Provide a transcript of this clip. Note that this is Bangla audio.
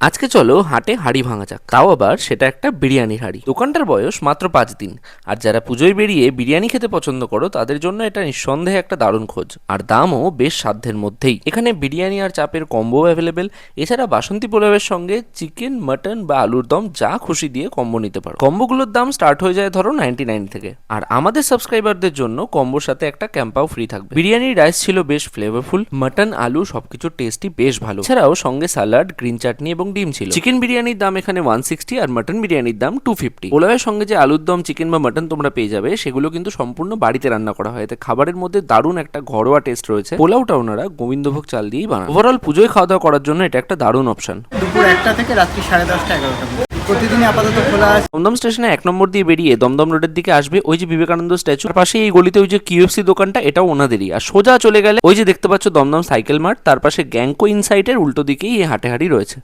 আজকে চলো হাটে হাঁড়ি ভাঙা যাক, তাও আবার সেটা একটা বিরিয়ানির হাঁড়ি। দোকানটার বয়স মাত্র 5 দিন, আর যারা পুজোয় বেরিয়ে বিরিয়ানি খেতে পছন্দ করো তাদের জন্য এটা নিঃসন্দেহে একটা দারুণ খোঁজ। আর দামও বেশ সাধ্যের মধ্যেই। এখানে বিরিয়ানি আর চাপের কম্বো অ্যাভেলেবেল। এছাড়া বাসন্তী পোলাওয়ের সঙ্গে চিকেন, মাটন বা আলুর দম যা খুশি দিয়ে কম্বো নিতে পারো। কম্বোগুলোর দাম স্টার্ট হয়ে যায় ধরো 99 থেকে। আর আমাদের সাবস্ক্রাইবারদের জন্য কম্বোর সাথে একটা ক্যাম্পাও ফ্রি থাকবে। বিরিয়ানির রাইস ছিল বেশ ফ্লেভারফুল, মাটন আলু সবকিছুর টেস্টই বেশ ভালো। এছাড়াও সঙ্গে স্যালাড, গ্রিন চাটনি এবং ডিম ছিল। চিকেন বিরিয়ানির দাম এখানে 160 আর মাটন বিরিয়ানির দাম 250। পোলাওয়ের সঙ্গে যে আলুর দম, চিকেন বা মাটন তোমরা পেয়ে যাবে সেগুলো কিন্তু সম্পূর্ণ বাড়িতে রান্না করা হয়। এতে খাবারের মধ্যে দারুণ একটা ঘরোয়া টেস্ট রয়েছে। পোলাওটা ওনারা গোবিন্দভোগ চাল দিয়েই বানান। ওভারঅল পুজোয় খাওয়া দাওয়া করার জন্য এটা একটা দারুণ অপশন। দুপুর 1টা থেকে রাত্রি 10:30 11টা প্রতিদিনই আপাতত খোলা আছে। দমদম স্টেশনে 1 নম্বর দিয়ে বেরিয়ে দমদম রোডের দিকে আসবে, ওই যে বিবেকানন্দ স্ট্যাচুর পাশে এই গলিতে ওই যে কিউএফসি দোকানটা, এটাও ওনাদেরই। আর সোজা চলে গেলে ওই যে দেখতে পাচ্ছ দমদম সাইকেল মার্ট, তার পাশে গ্যাংকো ইনসাইটের উল্টো দিকেই এই হাটে হাঁড়ি রয়েছে।